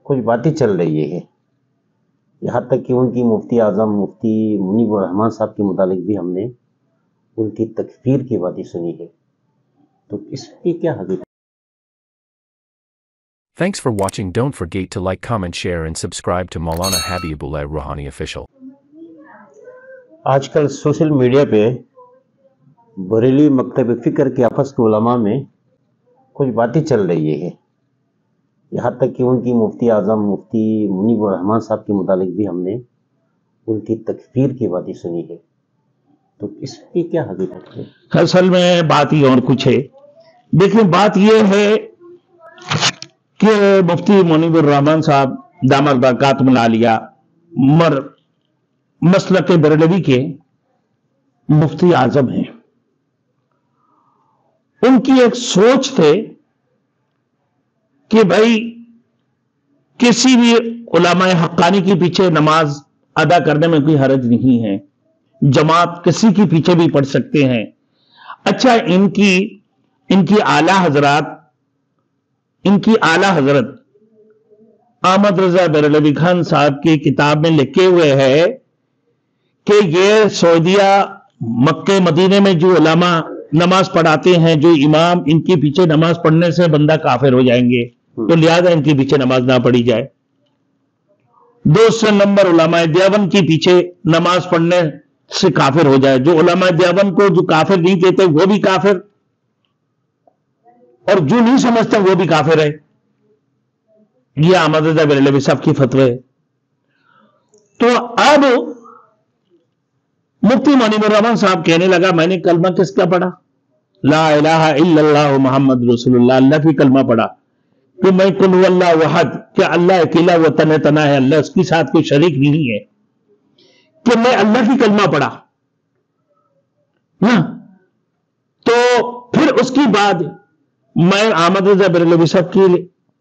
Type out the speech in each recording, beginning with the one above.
کچھ باتیں چل رہی ہے، یہاں تک کہ ان کی مفتی اعظم مفتی منیب الرحمان صاحب کے متعلق بھی ہم نے ان کی تکفیر کی باتیں سنی ہے، تو اس کی کیا حقیقت؟ Thanks for watching. Don't forget to like, comment, share and subscribe to Maulana Habibullah Rouhani Official. آج کل سوشل میڈیا پہ بریلی مکتب فکر کے آپس کے علماء میں کچھ باتیں چل رہی ہے، یہاں تک کہ ان کی مفتی اعظم مفتی منیب الرحمان صاحب کے متعلق بھی ہم نے ان کی تکفیر کی باتیں سنی ہے، تو اس کی کیا حقیقت ہے؟ اصل میں بات یہ اور کچھ ہے. دیکھیں، بات یہ ہے کہ مفتی منیب الرحمان صاحب دامت برکاتہم العالیہ مسلک بریلوی کے مفتی اعظم ہیں. ان کی ایک سوچ تھے کہ بھائی کسی بھی علماء حقانی کے پیچھے نماز ادا کرنے میں کوئی حرج نہیں ہے، جماعت کسی کے پیچھے بھی پڑھ سکتے ہیں. اچھا، ان کی اعلی حضرت احمد رضا بریلوی خان صاحب کی کتاب میں لکھے ہوئے ہے کہ یہ سعودیہ مکہ مدینے میں جو علماء نماز پڑھاتے ہیں، جو امام، ان کے پیچھے نماز پڑھنے سے بندہ کافر ہو جائیں گے، تو لہذا ان کے پیچھے نماز نہ پڑھی جائے. دوسرے نمبر، علماء دیوبند کے پیچھے نماز پڑھنے سے کافر ہو جائے. جو علماء دیوبند کو جو کافر نہیں کہتے وہ بھی کافر، اور جو نہیں سمجھتے وہ بھی کافر ہے. یہ احمد رضا بریلوی صاحب کی فتوی ہے. تو اب مفتی منیب الرحمان صاحب کہنے لگا، میں نے کلمہ کس کا پڑھا؟ لا الہ الا اللہ محمد رسول اللہ، اللہ کی کلمہ پڑھا کہ میں قل هو اللہ احد، کہ اللہ اکیلا و تنہا ہے، اللہ اس کے ساتھ کوئی شریک نہیں ہے، کہ میں اللہ کی کلمہ پڑھا نا. تو پھر اس کی بعد میں احمد رضا بریلوی صاحب کے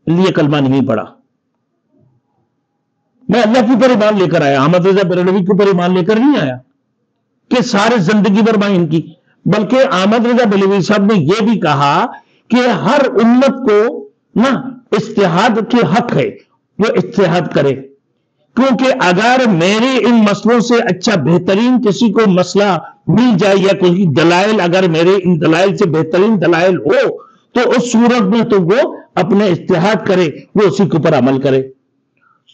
لیے کلمہ نہیں پڑھا، میں اللہ کے اوپر ایمان لے کر آیا، احمد رضا بریلوی کے اوپر ایمان لے کر نہیں آیا کہ سارے زندگی بھر میں ان کی. بلکہ احمد رضا بریلوی صاحب نے یہ بھی کہا کہ ہر امت کو نا اجتہاد کے حق ہے، وہ اجتہاد کرے، کیونکہ اگر میرے ان مسئلوں سے اچھا بہترین کسی کو مسئلہ مل جائے یا کوئی دلائل، اگر میرے ان دلائل سے بہترین دلائل ہو تو اس صورت میں تو وہ اپنے اجتہاد کرے، وہ اسی کے اوپر عمل کرے.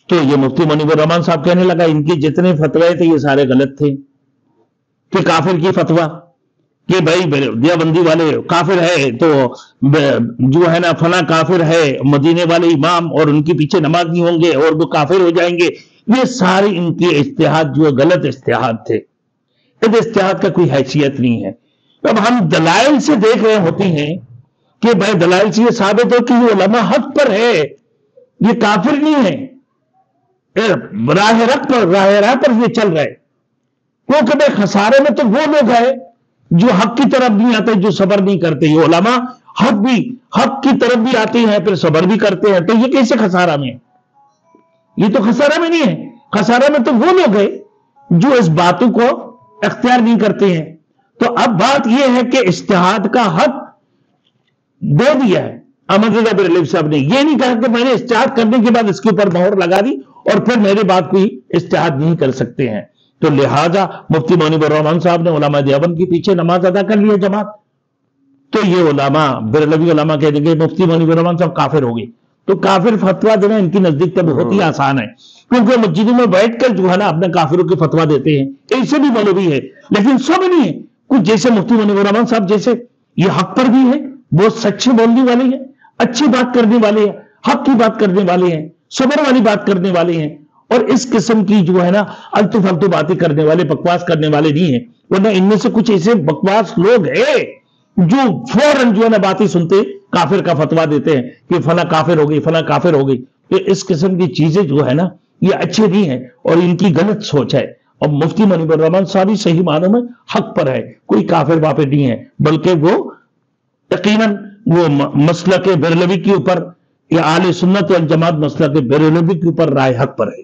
تو یہ مفتی منیب الرحمان صاحب کہنے لگا ان کے جتنے فتوے تھے یہ سارے غلط تھے. کہ کافر کی فتویٰ کہ بھائی دیوبندی والے کافر ہے تو جو ہے نا فلاں کافر ہے، مدینے والے امام اور ان کے پیچھے نماز نہیں ہوں گے اور وہ کافر ہو جائیں گے، یہ سارے ان کے اجتہاد جو غلط اجتہاد تھے. اس اجتہاد کا کوئی حیثیت نہیں ہے. اب ہم دلائل سے دیکھ رہے ہوتے ہیں کہ بھائی دلائل سے یہ ثابت ہو کہ یہ علماء حق پر ہے، یہ کافر نہیں ہے، راہ پر یہ چل رہے. کیونکہ بھائی خسارے میں تو وہ لوگ ہیں جو حق کی طرف نہیں آتے، جو صبر نہیں کرتے. یہ علماء حق کی طرف بھی آتے ہیں پھر صبر بھی کرتے ہیں، تو یہ کیسے خسارہ میں ہے؟ یہ تو خسارہ میں نہیں ہے. خسارہ میں تو وہ لوگ ہیں جو اس باتوں کو اختیار نہیں کرتے ہیں. تو اب بات یہ ہے کہ اجتہاد کا حق دے دیا ہے احمد رضا بریلوی صاحب نے. یہ نہیں کہا کہ میں نے اجتہاد کرنے کے بعد اس کے اوپر مہر لگا دی اور پھر میرے بعد کوئی اجتہاد نہیں کر سکتے ہیں. تو لہذا مفتی منیب الرحمان صاحب نے علماء دیوبند کے پیچھے نماز ادا کر لیا جماعت. تو یہ علماء بریلوی علماء کہنے گے مفتی منیب الرحمان صاحب کافر ہو گئے. تو کافر فتویٰ دینا ان کی نزدیک تو بہت ہی آسان ہے، کیونکہ مسجدوں میں بیٹھ کر جو ہے نا اپنے کافروں کے فتویٰ دیتے ہیں. ایسے بھی مولوی ہے لیکن سب نہیں ہے. کچھ جیسے مفتی منیب الرحمان صاحب جیسے یہ حق پر بھی ہے، بہت سچے بولنے والے ہیں، اچھی بات کرنے والے ہیں، حق کی بات کرنے والے ہیں، صبر والی بات کرنے والے ہیں، اور اس قسم کی جو ہے نا التو فلتو باتیں کرنے والے، بکواس کرنے والے نہیں ہیں. ورنہ ان میں سے کچھ ایسے بکواس لوگ ہیں جو فوراً جو ہے نا باتیں سنتے کافر کا فتویٰ دیتے ہیں کہ فلاں کافر ہو گئی، فلاں کافر ہو گئی. تو اس قسم کی چیزیں جو ہے نا یہ اچھے نہیں ہیں اور ان کی غلط سوچ ہے. اور مفتی منیب الرحمان صاحب صحیح معنوں میں حق پر ہے، کوئی کافر وافر نہیں ہے، بلکہ وہ یقیناً وہ مسلک بریلوی کے اوپر یا اہل سنت والجماعت مسلک بریلوی کے اوپر رائے حق پر ہے.